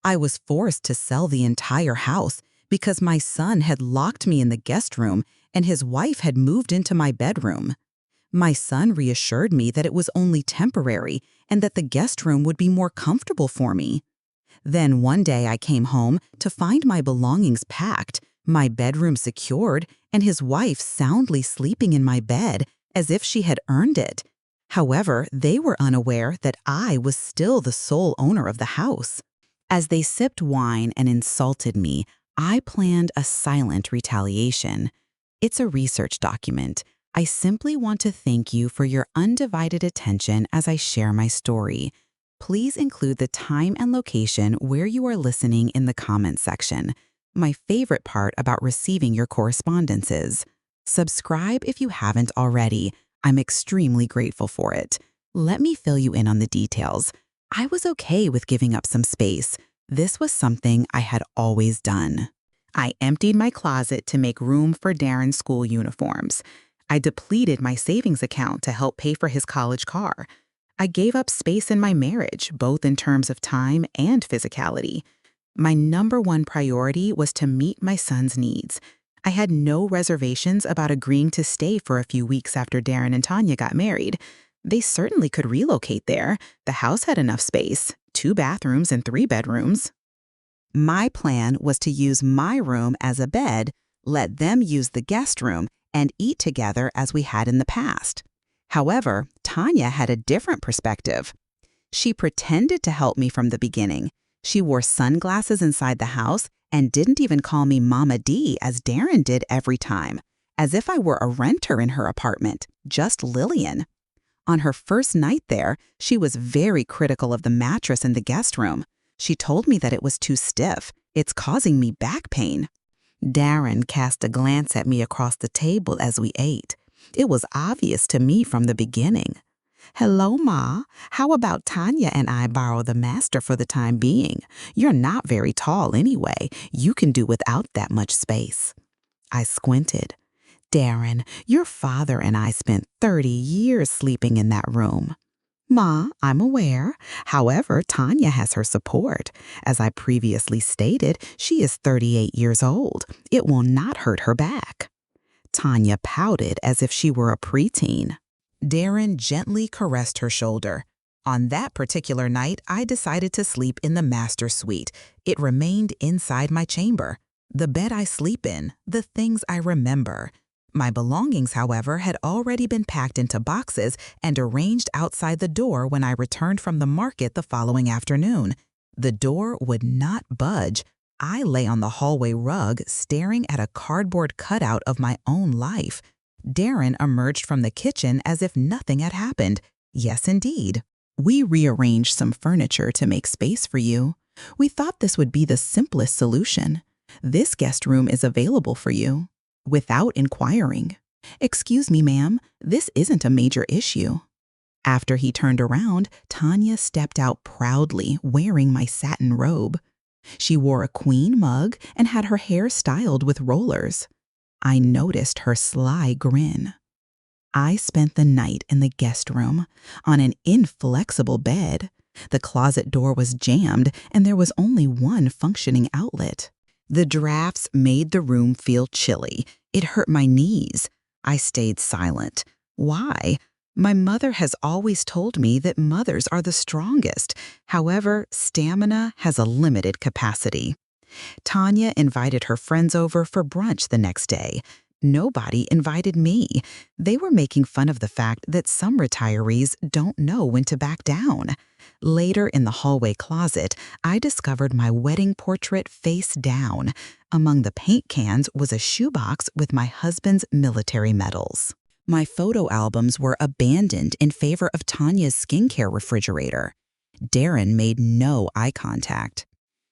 I was forced to sell the entire house because my son had locked me in the guest room and his wife had moved into my bedroom. My son reassured me that it was only temporary and that the guest room would be more comfortable for me. Then one day I came home to find my belongings packed, my bedroom secured, and his wife soundly sleeping in my bed as if she had earned it. However, they were unaware that I was still the sole owner of the house. As they sipped wine and insulted me, I planned a silent retaliation. It's a research document. I simply want to thank you for your undivided attention as I share my story. Please include the time and location where you are listening in the comments section. My favorite part about receiving your correspondences. Subscribe if you haven't already. I'm extremely grateful for it. Let me fill you in on the details. I was okay with giving up some space. This was something I had always done. I emptied my closet to make room for Darren's school uniforms. I depleted my savings account to help pay for his college car. I gave up space in my marriage, both in terms of time and physicality. My number one priority was to meet my son's needs. I had no reservations about agreeing to stay for a few weeks after Darren and Tanya got married. They certainly could relocate there. The house had enough space, 2 bathrooms and 3 bedrooms. My plan was to use my room as a bed, let them use the guest room, and eat together as we had in the past. However, Tanya had a different perspective. She pretended to help me from the beginning. She wore sunglasses inside the house and didn't even call me Mama D as Darren did every time, as if I were a renter in her apartment, just Lillian. On her first night there, she was very critical of the mattress in the guest room. She told me that it was too stiff. It's causing me back pain. Darren cast a glance at me across the table as we ate. It was obvious to me from the beginning. "Hello, Ma. How about Tanya and I borrow the master for the time being? You're not very tall anyway. You can do without that much space." I squinted. "Darren, your father and I spent 30 years sleeping in that room." "Ma, I'm aware. However, Tanya has her support. As I previously stated, she is 38 years old. It will not hurt her back." Tanya pouted as if she were a preteen. Darren gently caressed her shoulder. On that particular night, I decided to sleep in the master suite. It remained inside my chamber. The bed I sleep in, the things I remember. My belongings, however, had already been packed into boxes and arranged outside the door when I returned from the market the following afternoon. The door would not budge. I lay on the hallway rug, staring at a cardboard cutout of my own life. Darren emerged from the kitchen as if nothing had happened. Yes, indeed. "We rearranged some furniture to make space for you. We thought this would be the simplest solution. This guest room is available for you." Without inquiring. "Excuse me, ma'am, this isn't a major issue." After he turned around, Tanya stepped out proudly, wearing my satin robe. She wore a queen mug and had her hair styled with rollers. I noticed her sly grin. I spent the night in the guest room, on an inflexible bed. The closet door was jammed, and there was only one functioning outlet. The drafts made the room feel chilly. It hurt my knees. I stayed silent. Why? My mother has always told me that mothers are the strongest. However, stamina has a limited capacity. Tanya invited her friends over for brunch the next day. Nobody invited me. They were making fun of the fact that some retirees don't know when to back down. Later in the hallway closet, I discovered my wedding portrait face down. Among the paint cans was a shoebox with my husband's military medals. My photo albums were abandoned in favor of Tanya's skincare refrigerator. Darren made no eye contact.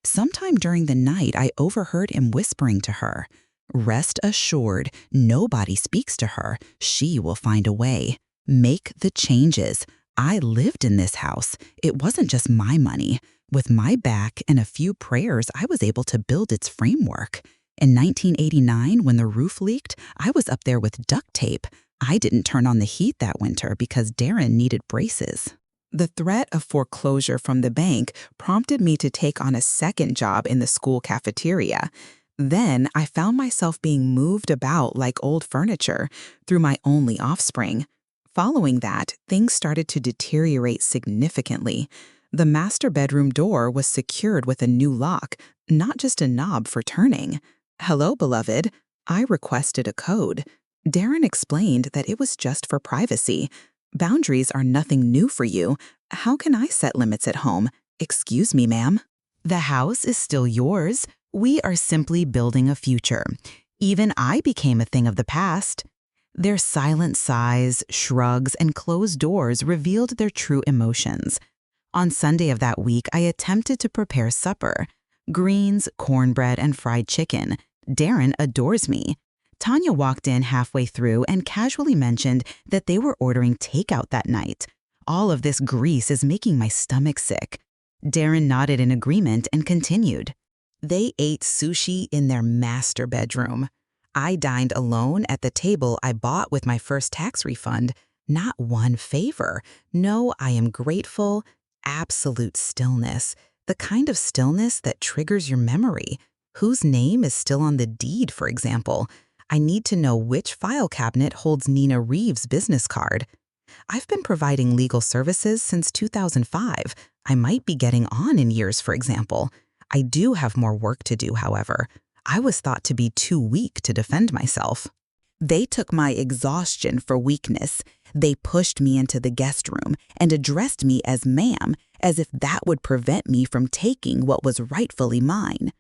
Sometime during the night, I overheard him whispering to her, "Rest assured, nobody speaks to her. She will find a way. Make the changes. I lived in this house. It wasn't just my money. With my back and a few prayers, I was able to build its framework. In 1989, when the roof leaked, I was up there with duct tape. I didn't turn on the heat that winter because Darren needed braces." The threat of foreclosure from the bank prompted me to take on a second job in the school cafeteria. Then I found myself being moved about like old furniture through my only offspring. Following that, things started to deteriorate significantly. The master bedroom door was secured with a new lock, not just a knob for turning. "Hello, beloved." I requested a code. Darren explained that it was just for privacy. "Boundaries are nothing new for you. How can I set limits at home?" "Excuse me, ma'am." "The house is still yours. We are simply building a future. Even I became a thing of the past." Their silent sighs, shrugs, and closed doors revealed their true emotions. On Sunday of that week, I attempted to prepare supper. Greens, cornbread, and fried chicken. Darren adores me. Tanya walked in halfway through and casually mentioned that they were ordering takeout that night. "All of this grease is making my stomach sick." Darren nodded in agreement and continued. They ate sushi in their master bedroom. I dined alone at the table I bought with my first tax refund. Not one favor. No, I am grateful. Absolute stillness. The kind of stillness that triggers your memory. Whose name is still on the deed, for example? I need to know which file cabinet holds Nina Reeves' business card. I've been providing legal services since 2005. I might be getting on in years, for example. I do have more work to do, however. I was thought to be too weak to defend myself. They took my exhaustion for weakness. They pushed me into the guest room and addressed me as ma'am, as if that would prevent me from taking what was rightfully mine.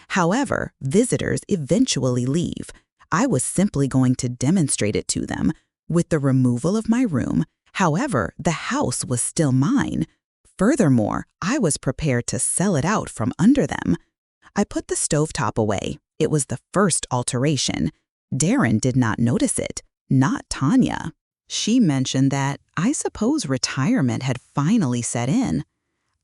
However, visitors eventually leave. I was simply going to demonstrate it to them. With the removal of my room, however, the house was still mine. Furthermore, I was prepared to sell it out from under them. I put the stovetop away. It was the first alteration. Darren did not notice it, not Tanya. She mentioned that I suppose retirement had finally set in.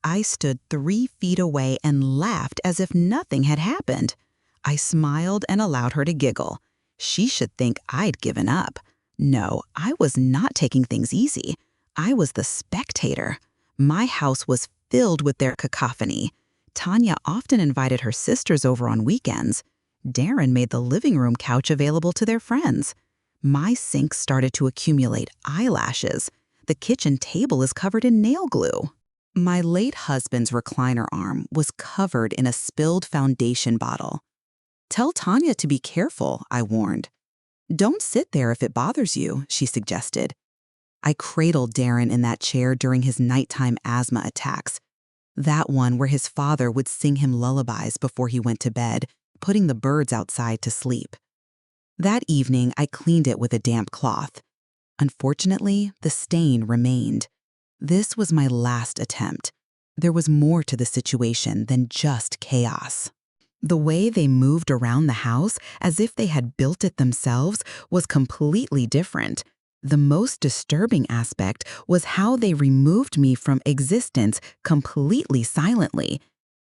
I stood 3 feet away and laughed as if nothing had happened. I smiled and allowed her to giggle. She should think I'd given up. No, I was not taking things easy. I was the spectator. My house was filled with their cacophony. Tanya often invited her sisters over on weekends. Darren made the living room couch available to their friends. My sink started to accumulate eyelashes. The kitchen table is covered in nail glue. My late husband's recliner arm was covered in a spilled foundation bottle. "Tell Tanya to be careful," I warned. "Don't sit there if it bothers you," she suggested. I cradled Darren in that chair during his nighttime asthma attacks. That one where his father would sing him lullabies before he went to bed, putting the birds outside to sleep. That evening, I cleaned it with a damp cloth. Unfortunately, the stain remained. This was my last attempt. There was more to the situation than just chaos. The way they moved around the house, as if they had built it themselves, was completely different. The most disturbing aspect was how they removed me from existence completely silently.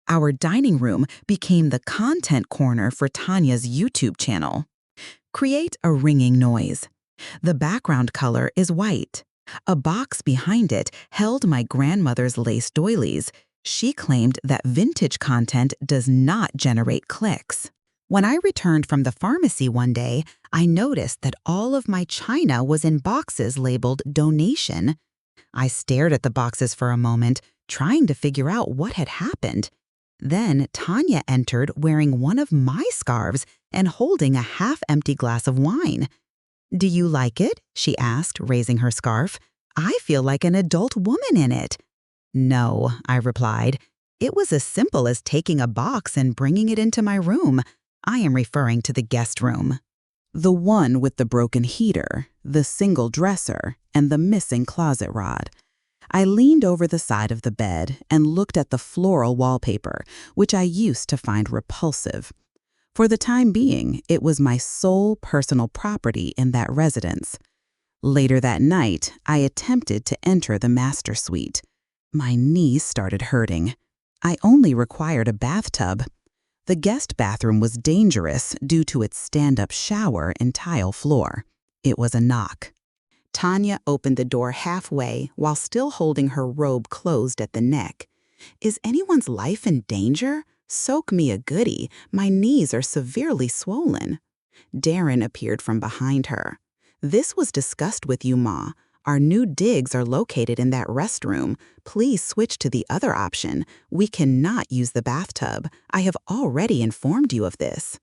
Our dining room became the content corner for Tanya's YouTube channel. Create a ringing noise. The background color is white. A box behind it held my grandmother's lace doilies. She claimed that vintage content does not generate clicks. When I returned from the pharmacy one day, I noticed that all of my china was in boxes labeled donation. I stared at the boxes for a moment, trying to figure out what had happened. Then Tanya entered wearing one of my scarves and holding a half-empty glass of wine. "Do you like it?" she asked, raising her scarf. "I feel like an adult woman in it." "No," I replied. "It was as simple as taking a box and bringing it into my room. I am referring to the guest room. The one with the broken heater, the single dresser, and the missing closet rod." I leaned over the side of the bed and looked at the floral wallpaper, which I used to find repulsive. For the time being, it was my sole personal property in that residence. Later that night, I attempted to enter the master suite. My knees started hurting. I only required a bathtub. The guest bathroom was dangerous due to its stand-up shower and tile floor. It was a knock. Tanya opened the door halfway while still holding her robe closed at the neck. Is anyone's life in danger? Soak me a goodie. My knees are severely swollen. Darren appeared from behind her. This was discussed with you, Ma. Our new digs are located in that restroom. Please switch to the other option. We cannot use the bathtub. I have already informed you of this.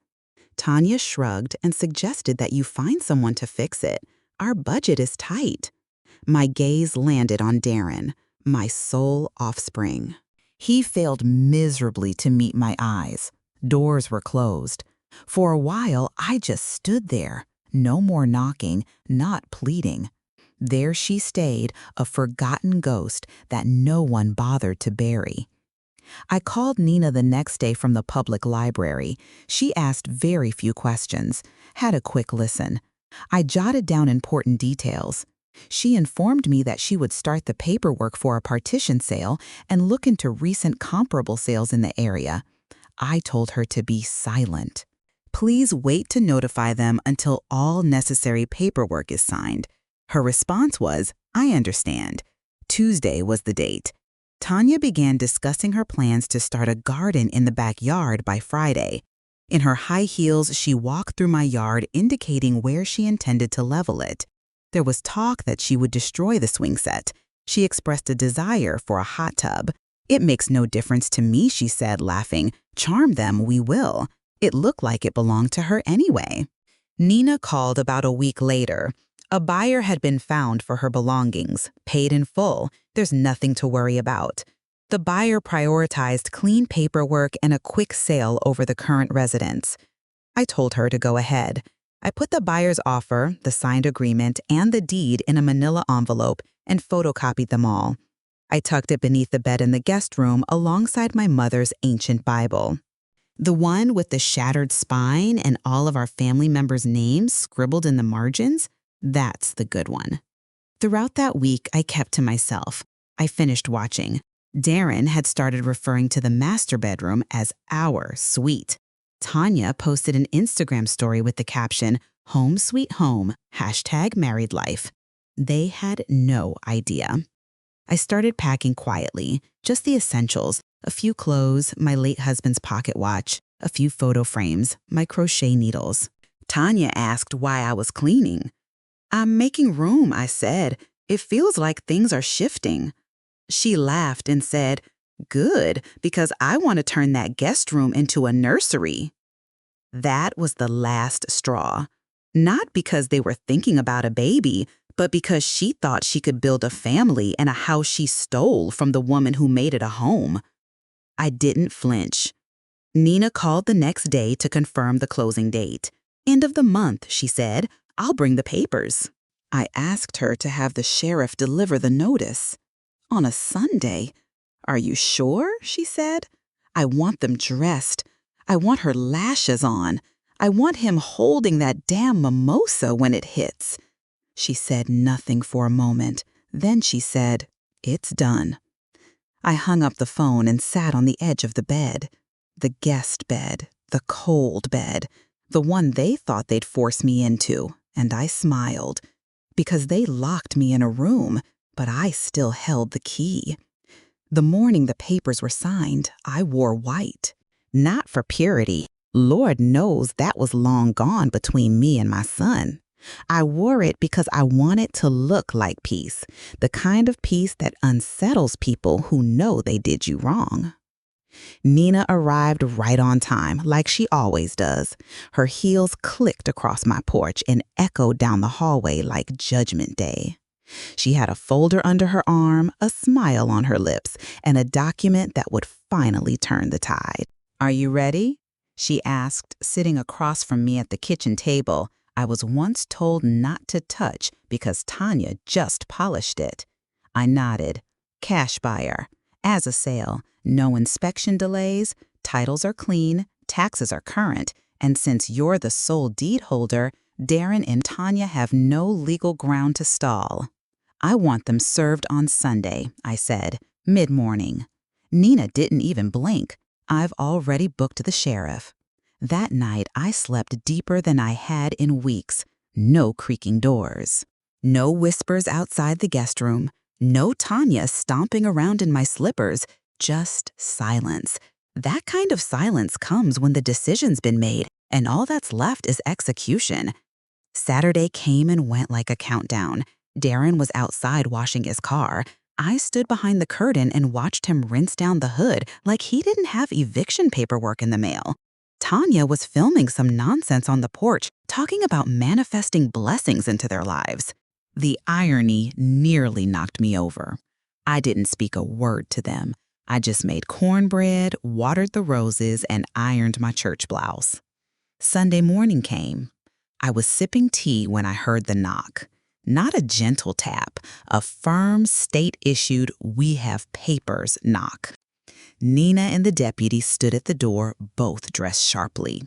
Tanya shrugged and suggested that you find someone to fix it. Our budget is tight. My gaze landed on Darren, my sole offspring. He failed miserably to meet my eyes. Doors were closed. For a while, I just stood there. No more knocking, not pleading. There she stayed, a forgotten ghost that no one bothered to bury. I called Nina the next day from the public library. She asked very few questions, had a quick listen. I jotted down important details. She informed me that she would start the paperwork for a partition sale and look into recent comparable sales in the area. I told her to be silent. Please wait to notify them until all necessary paperwork is signed. Her response was, I understand. Tuesday was the date. Tanya began discussing her plans to start a garden in the backyard by Friday. In her high heels, she walked through my yard, indicating where she intended to level it. There was talk that she would destroy the swing set. She expressed a desire for a hot tub. It makes no difference to me, she said, laughing. Charm them, we will. It looked like it belonged to her anyway. Nina called about a week later. A buyer had been found for her belongings, paid in full. There's nothing to worry about. The buyer prioritized clean paperwork and a quick sale over the current residence. I told her to go ahead. I put the buyer's offer, the signed agreement, and the deed in a manila envelope and photocopied them all. I tucked it beneath the bed in the guest room alongside my mother's ancient Bible. The one with the shattered spine and all of our family members' names scribbled in the margins? That's the good one. Throughout that week, I kept to myself. I finished watching. Darren had started referring to the master bedroom as our suite. Tanya posted an Instagram story with the caption, Home Sweet Home, #married life. They had no idea. I started packing quietly, just the essentials, a few clothes, my late husband's pocket watch, a few photo frames, my crochet needles. Tanya asked why I was cleaning. I'm making room, I said. It feels like things are shifting. She laughed and said, Good, because I want to turn that guest room into a nursery. That was the last straw. Not because they were thinking about a baby, but because she thought she could build a family in a house she stole from the woman who made it a home. I didn't flinch. Nina called the next day to confirm the closing date. End of the month, she said. I'll bring the papers. I asked her to have the sheriff deliver the notice. On a Sunday? Are you sure? She said. I want them dressed. I want her lashes on. I want him holding that damn mimosa when it hits. She said nothing for a moment. Then she said, It's done. I hung up the phone and sat on the edge of the bed. The guest bed, the cold bed, the one they thought they'd force me into. And I smiled, because they locked me in a room, but I still held the key. The morning the papers were signed, I wore white. Not for purity. Lord knows that was long gone between me and my son. I wore it because I wanted to look like peace, the kind of peace that unsettles people who know they did you wrong. Nina arrived right on time, like she always does. Her heels clicked across my porch and echoed down the hallway like Judgment Day. She had a folder under her arm, a smile on her lips, and a document that would finally turn the tide. Are you ready? She asked, sitting across from me at the kitchen table I was once told not to touch because Tanya just polished it. I nodded. Cash buyer. As a sale. No inspection delays, titles are clean, taxes are current, and since you're the sole deed holder, Darren and Tanya have no legal ground to stall. I want them served on Sunday, I said, mid-morning. Nina didn't even blink. I've already booked the sheriff. That night, I slept deeper than I had in weeks. No creaking doors. No whispers outside the guest room. No Tanya stomping around in my slippers. Just silence. That kind of silence comes when the decision's been made and all that's left is execution. Saturday came and went like a countdown. Darren was outside washing his car. I stood behind the curtain and watched him rinse down the hood like he didn't have eviction paperwork in the mail. Tanya was filming some nonsense on the porch, talking about manifesting blessings into their lives. The irony nearly knocked me over. I didn't speak a word to them. I just made cornbread, watered the roses, and ironed my church blouse. Sunday morning came. I was sipping tea when I heard the knock. Not a gentle tap, a firm, state-issued, "we have papers" knock. Nina and the deputy stood at the door, both dressed sharply.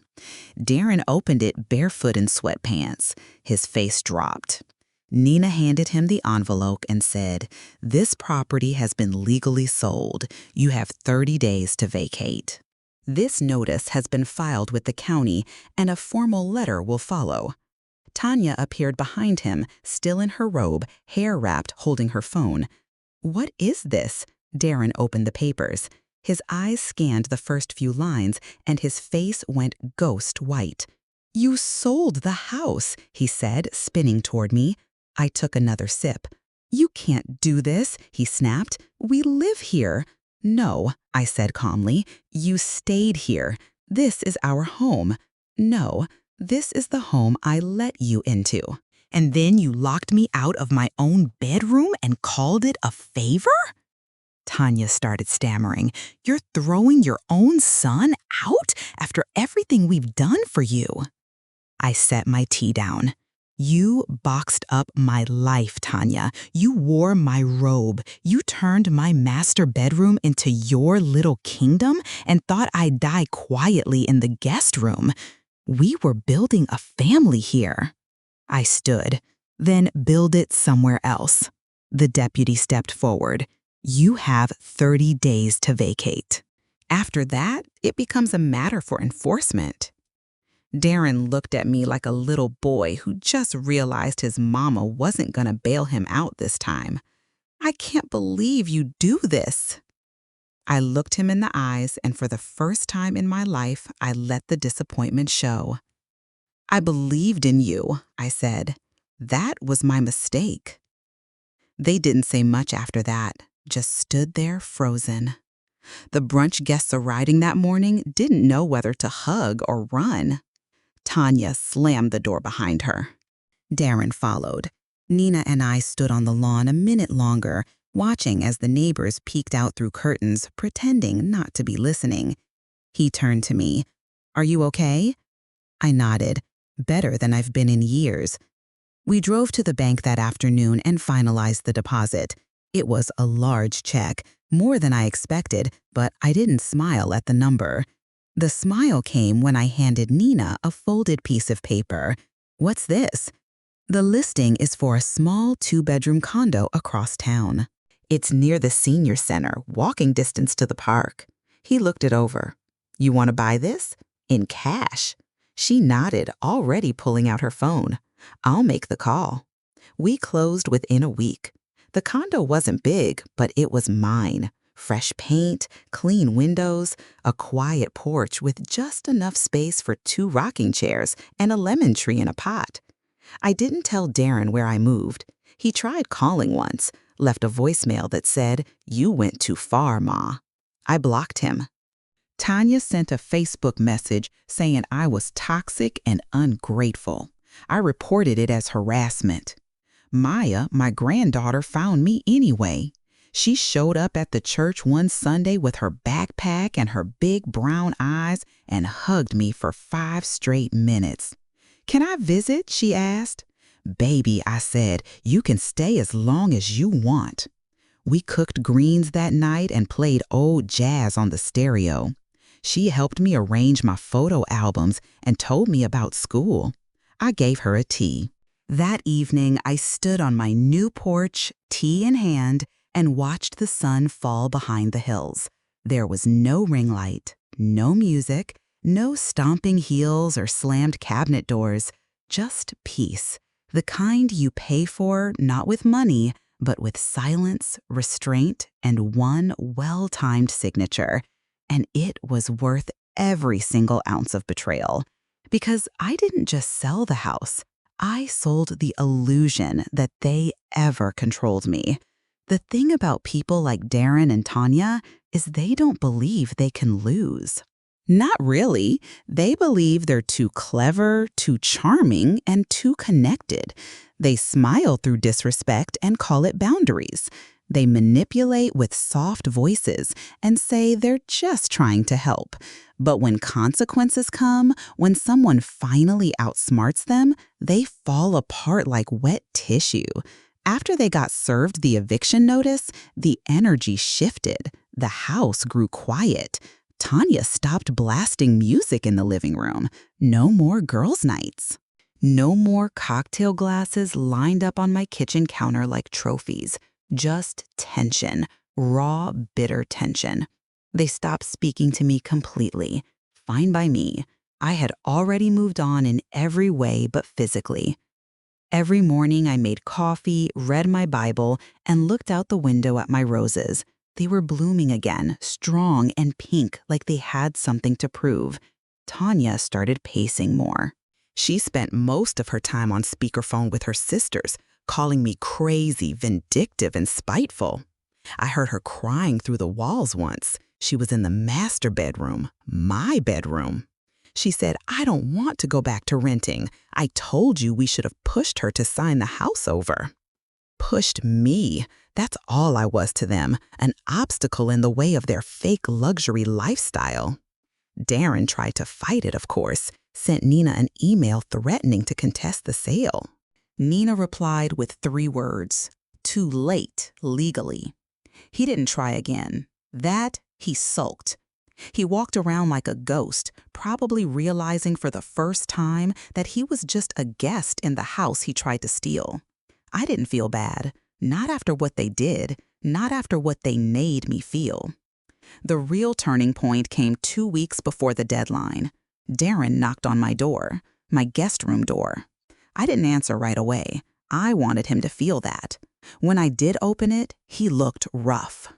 Darren opened it barefoot in sweatpants. His face dropped. Nina handed him the envelope and said, "This property has been legally sold. You have 30 days to vacate. This notice has been filed with the county and a formal letter will follow." Tanya appeared behind him, still in her robe, hair wrapped, holding her phone. "What is this?" Darren opened the papers. His eyes scanned the first few lines and his face went ghost white. "You sold the house," he said, spinning toward me. I took another sip. "You can't do this," he snapped. "We live here." "No," I said calmly. "You stayed here. This is our home." "No, this is the home I let you into." "And then you locked me out of my own bedroom and called it a favor?" Tanya started stammering. "You're throwing your own son out after everything we've done for you." I set my tea down. "You boxed up my life, Tanya. You wore my robe. You turned my master bedroom into your little kingdom and thought I'd die quietly in the guest room. We were building a family here." I stood. "Then build it somewhere else." The deputy stepped forward. "You have 30 days to vacate. After that, it becomes a matter for enforcement." Darren looked at me like a little boy who just realized his mama wasn't gonna bail him out this time. "I can't believe you do this." I looked him in the eyes, and for the first time in my life, I let the disappointment show. "I believed in you," I said. "That was my mistake." They didn't say much after that, just stood there frozen. The brunch guests arriving that morning didn't know whether to hug or run. Tanya slammed the door behind her. Darren followed. Nina and I stood on the lawn a minute longer, watching as the neighbors peeked out through curtains, pretending not to be listening. He turned to me. "Are you okay?" I nodded. "Better than I've been in years." We drove to the bank that afternoon and finalized the deposit. It was a large check, more than I expected, but I didn't smile at the number. The smile came when I handed Nina a folded piece of paper. "What's this?" "The listing is for a small 2-bedroom condo across town. It's near the senior center, walking distance to the park." He looked it over. "You want to buy this?" "In cash." She nodded, already pulling out her phone. "I'll make the call." We closed within a week. The condo wasn't big, but it was mine. Fresh paint, clean windows, a quiet porch with just enough space for 2 rocking chairs and a lemon tree in a pot. I didn't tell Darren where I moved. He tried calling once, left a voicemail that said, "You went too far, Ma." I blocked him. Tanya sent a Facebook message saying I was toxic and ungrateful. I reported it as harassment. Maya, my granddaughter, found me anyway. She showed up at the church one Sunday with her backpack and her big brown eyes and hugged me for 5 straight minutes. "Can I visit?" she asked. "Baby," I said, "you can stay as long as you want." We cooked greens that night and played old jazz on the stereo. She helped me arrange my photo albums and told me about school. I gave her a tea. That evening, I stood on my new porch, tea in hand, and watched the sun fall behind the hills. There was no ring light, no music, no stomping heels or slammed cabinet doors, just peace. The kind you pay for not with money, but with silence, restraint, and one well-timed signature. And it was worth every single ounce of betrayal. Because I didn't just sell the house, I sold the illusion that they ever controlled me. The thing about people like Darren and Tanya is they don't believe they can lose. Not really. They believe they're too clever, too charming, and too connected. They smile through disrespect and call it boundaries. They manipulate with soft voices and say they're just trying to help. But when consequences come, when someone finally outsmarts them, they fall apart like wet tissue. After they got served the eviction notice, the energy shifted. The house grew quiet. Tanya stopped blasting music in the living room. No more girls' nights. No more cocktail glasses lined up on my kitchen counter like trophies. Just tension, raw, bitter tension. They stopped speaking to me completely. Fine by me. I had already moved on in every way but physically. Every morning I made coffee, read my Bible, and looked out the window at my roses. They were blooming again, strong and pink like they had something to prove. Tanya started pacing more. She spent most of her time on speakerphone with her sisters, calling me crazy, vindictive, and spiteful. I heard her crying through the walls once. She was in the master bedroom, my bedroom. She said, "I don't want to go back to renting. I told you we should have pushed her to sign the house over." Pushed me. That's all I was to them, an obstacle in the way of their fake luxury lifestyle. Darren tried to fight it, of course, sent Nina an email threatening to contest the sale. Nina replied with 3 words, "Too late, legally." He didn't try again. He sulked. He walked around like a ghost, probably realizing for the first time that he was just a guest in the house he tried to steal. I didn't feel bad, not after what they did, not after what they made me feel. The real turning point came 2 weeks before the deadline. Darren knocked on my door, my guest room door. I didn't answer right away. I wanted him to feel that. When I did open it, he looked rough.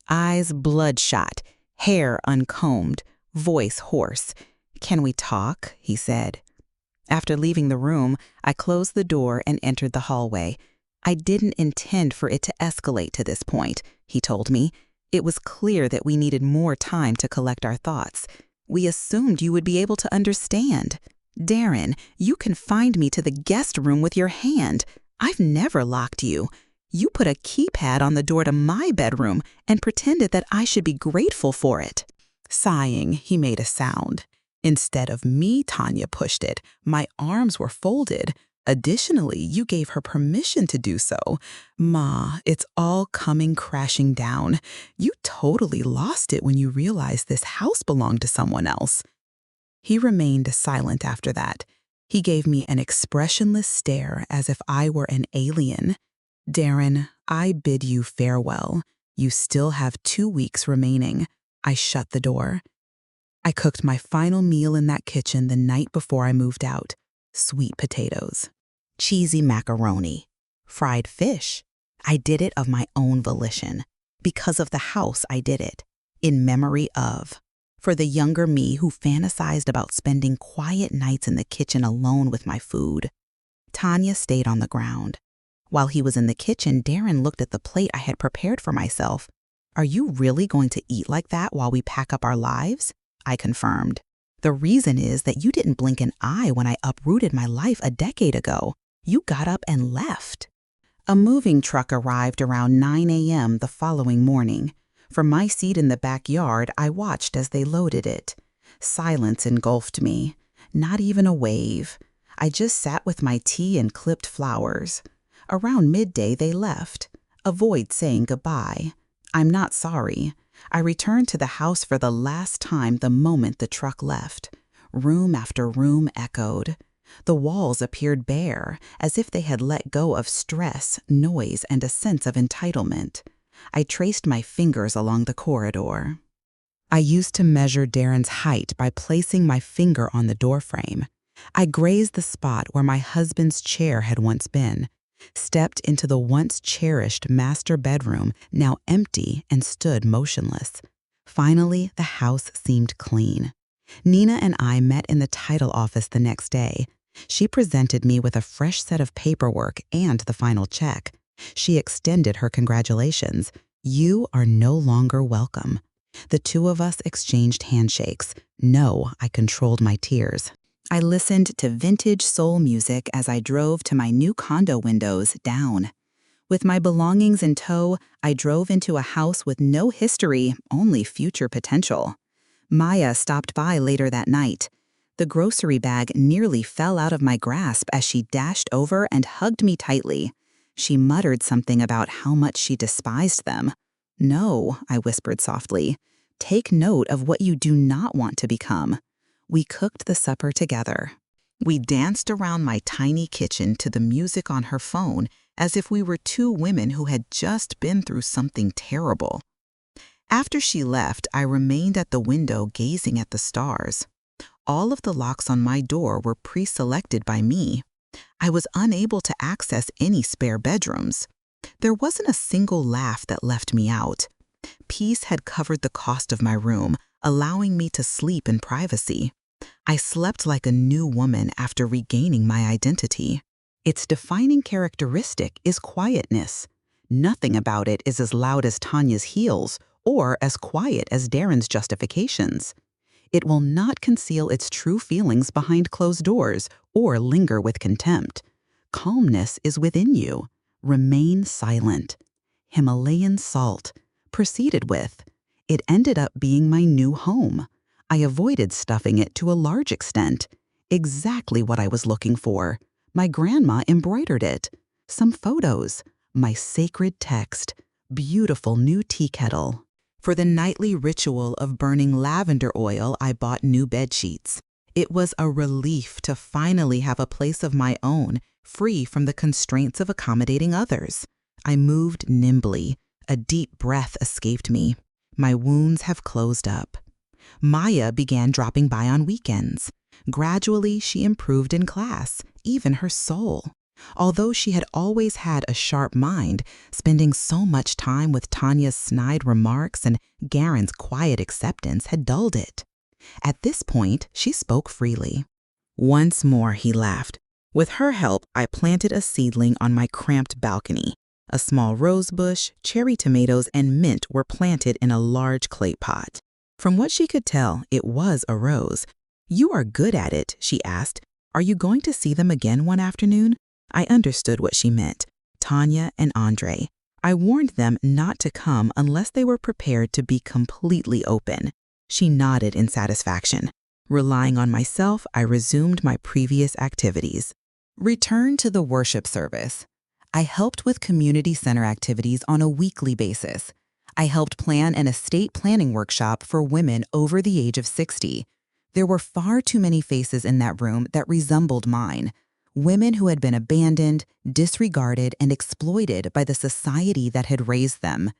Eyes bloodshot, hair uncombed, voice hoarse. "Can we talk?" he said. After leaving the room, I closed the door and entered the hallway. "I didn't intend for it to escalate to this point," he told me. "It was clear that we needed more time to collect our thoughts. We assumed you would be able to understand. Darren, you confined me to the guest room with your hand. I've never locked you. You put a keypad on the door to my bedroom and pretended that I should be grateful for it." Sighing, he made a sound. "Instead of me, Tanya pushed it. My arms were folded. Additionally, you gave her permission to do so. Ma, it's all coming crashing down. You totally lost it when you realized this house belonged to someone else." He remained silent after that. He gave me an expressionless stare as if I were an alien. "Darren, I bid you farewell. You still have 2 weeks remaining." I shut the door. I cooked my final meal in that kitchen the night before I moved out. Sweet potatoes, cheesy macaroni, fried fish. I did it of my own volition. Because of the house, I did it. In memory of. For the younger me who fantasized about spending quiet nights in the kitchen alone with my food. Tanya stayed on the ground. While he was in the kitchen, Darren looked at the plate I had prepared for myself. "Are you really going to eat like that while we pack up our lives?" I confirmed. "The reason is that you didn't blink an eye when I uprooted my life a decade ago. You got up and left." A moving truck arrived around 9 a.m. the following morning. From my seat in the backyard, I watched as they loaded it. Silence engulfed me. Not even a wave. I just sat with my tea and clipped flowers. Around midday, they left. Avoid saying goodbye. I'm not sorry. I returned to the house for the last time the moment the truck left. Room after room echoed. The walls appeared bare, as if they had let go of stress, noise, and a sense of entitlement. I traced my fingers along the corridor. I used to measure Darren's height by placing my finger on the doorframe. I grazed the spot where my husband's chair had once been, stepped into the once cherished master bedroom, now empty, and stood motionless. Finally, the house seemed clean. Nina and I met in the title office the next day. She presented me with a fresh set of paperwork and the final check. She extended her congratulations. "You are no longer welcome." The two of us exchanged handshakes. No, I controlled my tears. I listened to vintage soul music as I drove to my new condo windows down. With my belongings in tow, I drove into a house with no history, only future potential. Maya stopped by later that night. The grocery bag nearly fell out of my grasp as she dashed over and hugged me tightly. She muttered something about how much she despised them. "No," I whispered softly. "Take note of what you do not want to become." We cooked the supper together. We danced around my tiny kitchen to the music on her phone as if we were two women who had just been through something terrible. After she left, I remained at the window gazing at the stars. All of the locks on my door were pre-selected by me. I was unable to access any spare bedrooms. There wasn't a single laugh that left me out. Peace had covered the cost of my room, allowing me to sleep in privacy. I slept like a new woman after regaining my identity. Its defining characteristic is quietness. Nothing about it is as loud as Tanya's heels or as quiet as Darren's justifications. It will not conceal its true feelings behind closed doors or linger with contempt. Calmness is within you. Remain silent. Himalayan salt. Proceeded with. It ended up being my new home. I avoided stuffing it to a large extent. Exactly what I was looking for. My grandma embroidered it. Some photos. My sacred text. Beautiful new tea kettle. For the nightly ritual of burning lavender oil, I bought new bed sheets. It was a relief to finally have a place of my own, free from the constraints of accommodating others. I moved nimbly. A deep breath escaped me. My wounds have closed up. Maya began dropping by on weekends. Gradually, she improved in class, even her soul. Although she had always had a sharp mind, spending so much time with Tanya's snide remarks and Garen's quiet acceptance had dulled it. At this point, she spoke freely. Once more, he laughed. With her help, I planted a seedling on my cramped balcony. A small rose bush, cherry tomatoes, and mint were planted in a large clay pot. From what she could tell, it was a rose. "You are good at it," she asked. "Are you going to see them again one afternoon?" I understood what she meant. Tanya and Andre. I warned them not to come unless they were prepared to be completely open. She nodded in satisfaction. Relying on myself, I resumed my previous activities. Return to the worship service. I helped with community center activities on a weekly basis. I helped plan an estate planning workshop for women over the age of 60. There were far too many faces in that room that resembled mine. Women who had been abandoned, disregarded, and exploited by the society that had raised them.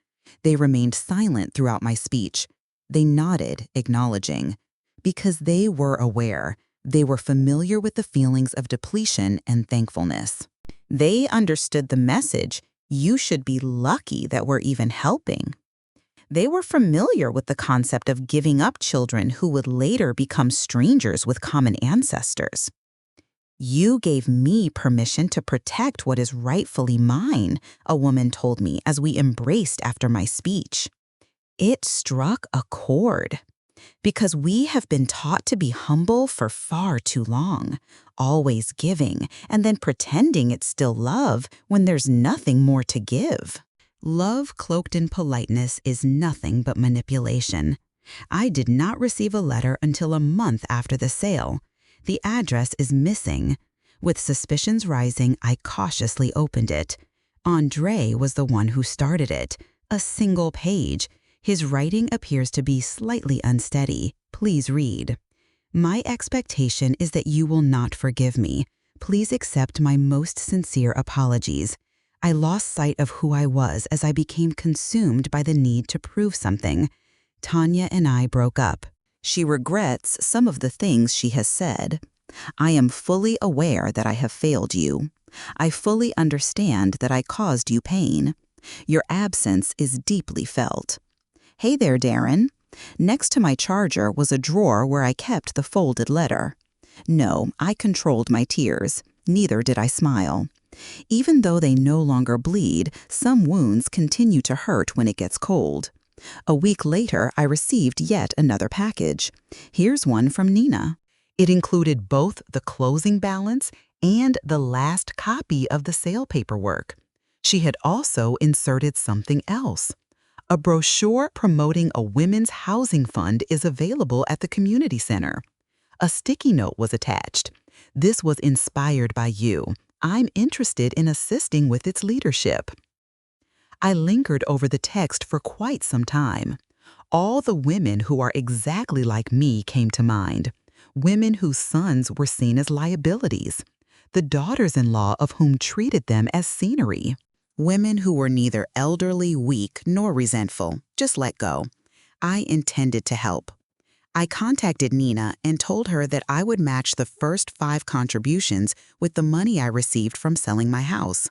They remained silent throughout my speech. They nodded, acknowledging. Because they were aware. They were familiar with the feelings of depletion and thankfulness. They understood the message, "You should be lucky that we're even helping." They were familiar with the concept of giving up children who would later become strangers with common ancestors. "You gave me permission to protect what is rightfully mine," a woman told me as we embraced after my speech. It struck a chord. Because we have been taught to be humble for far too long, always giving and then pretending it's still love when there's nothing more to give. Love cloaked in politeness is nothing but manipulation. I did not receive a letter until a month after the sale. The address is missing. With suspicions rising, I cautiously opened it. Andre was the one who started it. A single page. His writing appears to be slightly unsteady. Please read. "My expectation is that you will not forgive me. Please accept my most sincere apologies. I lost sight of who I was as I became consumed by the need to prove something. Tanya and I broke up. She regrets some of the things she has said. I am fully aware that I have failed you. I fully understand that I caused you pain. Your absence is deeply felt. Hey there, Darren. Next to my charger was a drawer where I kept the folded letter. No, I controlled my tears. Neither did I smile. Even though they no longer bleed, some wounds continue to hurt when it gets cold. A week later, I received yet another package. Here's one from Nina. It included both the closing balance and the last copy of the sale paperwork. She had also inserted something else. A brochure promoting a women's housing fund is available at the community center. A sticky note was attached. This was inspired by you. I'm interested in assisting with its leadership. I lingered over the text for quite some time. All the women who are exactly like me came to mind. Women whose sons were seen as liabilities. The daughters-in-law of whom treated them as scenery. Women who were neither elderly, weak, nor resentful. Just let go. I intended to help. I contacted Nina and told her that I would match the first 5 contributions with the money I received from selling my house.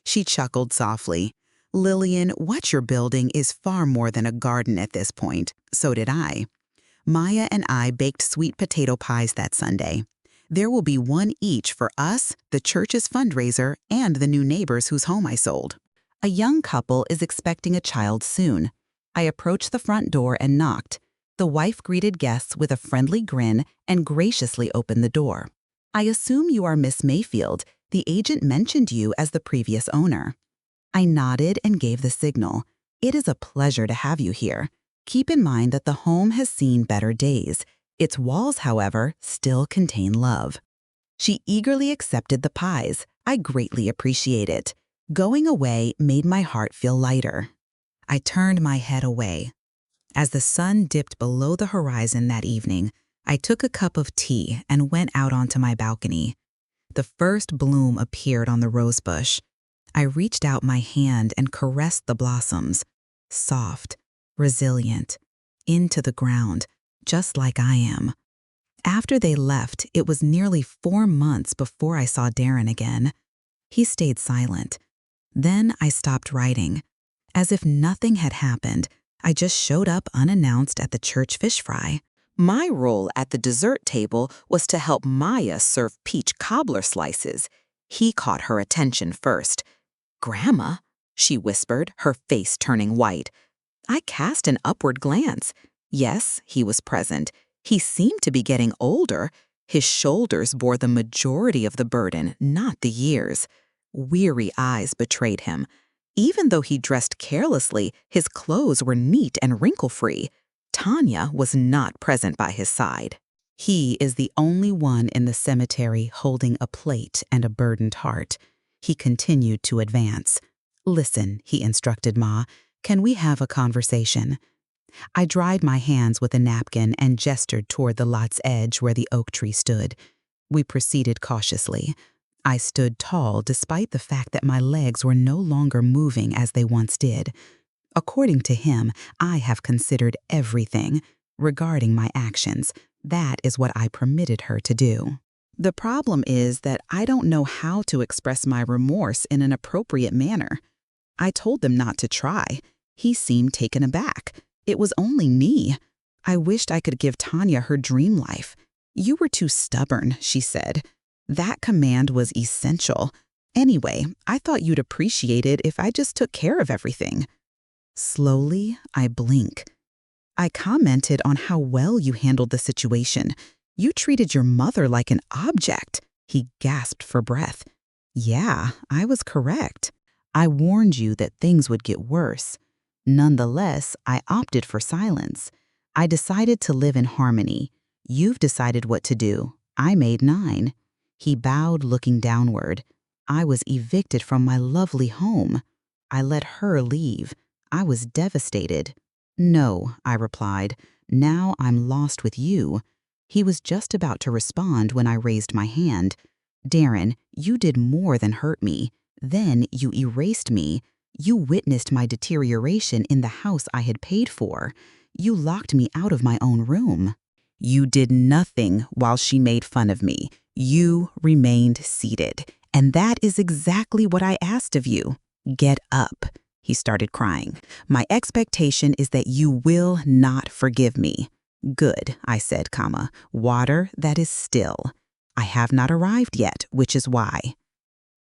She chuckled softly. Lillian, what you're building is far more than a garden at this point. So did I. Maya and I baked sweet potato pies that Sunday. There will be one each for us, the church's fundraiser, and the new neighbors whose home I sold. A young couple is expecting a child soon. I approached the front door and knocked. The wife greeted guests with a friendly grin and graciously opened the door. I assume you are Miss Mayfield. The agent mentioned you as the previous owner. I nodded and gave the signal. It is a pleasure to have you here. Keep in mind that the home has seen better days. Its walls, however, still contain love. She eagerly accepted the pies. I greatly appreciate it. Going away made my heart feel lighter. I turned my head away. As the sun dipped below the horizon that evening, I took a cup of tea and went out onto my balcony. The first bloom appeared on the rosebush. I reached out my hand and caressed the blossoms. Soft, resilient, into the ground, just like I am. After they left, it was nearly 4 months before I saw Darren again. He stayed silent. Then I stopped writing. As if nothing had happened, I just showed up unannounced at the church fish fry. My role at the dessert table was to help Maya serve peach cobbler slices. He caught her attention first. "Grandma," she whispered, her face turning white. I cast an upward glance. Yes, he was present. He seemed to be getting older. His shoulders bore the majority of the burden, not the years. Weary eyes betrayed him. Even though he dressed carelessly, his clothes were neat and wrinkle-free. Tanya was not present by his side. He is the only one in the cemetery holding a plate and a burdened heart. He continued to advance. "Listen," he instructed Ma, "can we have a conversation?" I dried my hands with a napkin and gestured toward the lot's edge where the oak tree stood. We proceeded cautiously. I stood tall despite the fact that my legs were no longer moving as they once did. According to him, I have considered everything. Regarding my actions, that is what I permitted her to do. The problem is that I don't know how to express my remorse in an appropriate manner. I told them not to try. He seemed taken aback. It was only me. I wished I could give Tanya her dream life. "You were too stubborn," she said. That command was essential. Anyway, I thought you'd appreciate it if I just took care of everything. Slowly, I blink. I commented on how well you handled the situation. You treated your mother like an object. He gasped for breath. Yeah, I was correct. I warned you that things would get worse. Nonetheless, I opted for silence. I decided to live in harmony. You've decided what to do. I made 9. He bowed, looking downward. I was evicted from my lovely home. I let her leave. I was devastated. "No," I replied. "Now I'm lost with you." He was just about to respond when I raised my hand. "Darren, you did more than hurt me. Then you erased me. You witnessed my deterioration in the house I had paid for. You locked me out of my own room." You did nothing while she made fun of me. You remained seated. And that is exactly what I asked of you. Get up. He started crying. My expectation is that you will not forgive me. Good, I said, water that is still. I have not arrived yet, which is why.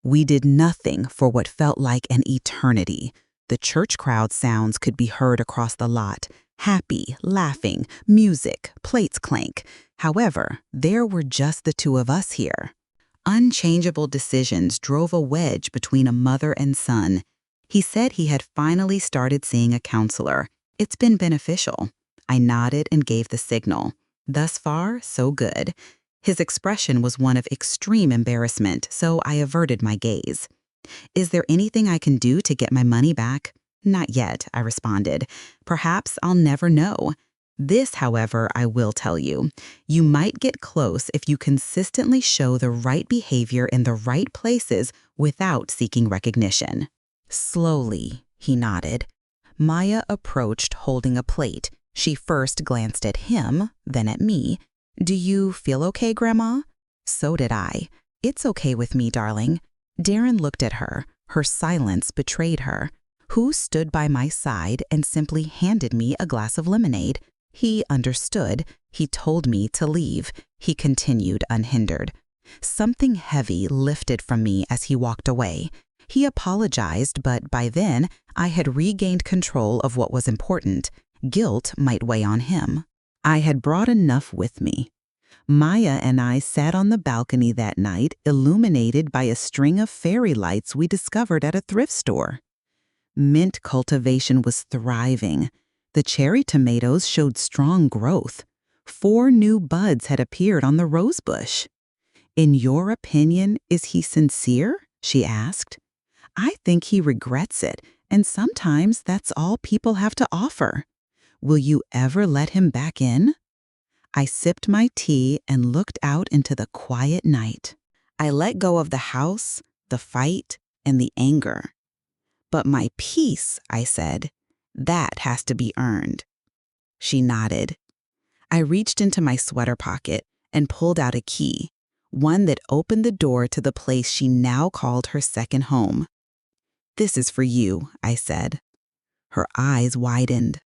We did nothing for what felt like an eternity. The church crowd sounds could be heard across the lot. Happy, laughing, music, plates clank. However, there were just the two of us here. Unchangeable decisions drove a wedge between a mother and son. He said he had finally started seeing a counselor. It's been beneficial. I nodded and gave the signal. Thus far, so good. His expression was one of extreme embarrassment, so I averted my gaze. Is there anything I can do to get my money back? Not yet, I responded. Perhaps I'll never know. This, however, I will tell you. You might get close if you consistently show the right behavior in the right places without seeking recognition. Slowly, he nodded. Maya approached holding a plate. She first glanced at him, then at me. Do you feel okay, Grandma? So did I. It's okay with me, darling. Darren looked at her. Her silence betrayed her. Who stood by my side and simply handed me a glass of lemonade. He understood. He told me to leave. He continued unhindered. Something heavy lifted from me as he walked away. He apologized, but by then, I had regained control of what was important. Guilt might weigh on him. I had brought enough with me. Maya and I sat on the balcony that night, illuminated by a string of fairy lights we discovered at a thrift store. Mint cultivation was thriving. The cherry tomatoes showed strong growth. 4 new buds had appeared on the rose bush. In your opinion, is he sincere? She asked. I think he regrets it, and sometimes that's all people have to offer. Will you ever let him back in? I sipped my tea and looked out into the quiet night. I let go of the house, the fight, and the anger. But my peace, I said, that has to be earned. She nodded. I reached into my sweater pocket and pulled out a key, one that opened the door to the place she now called her second home. This is for you, I said. Her eyes widened.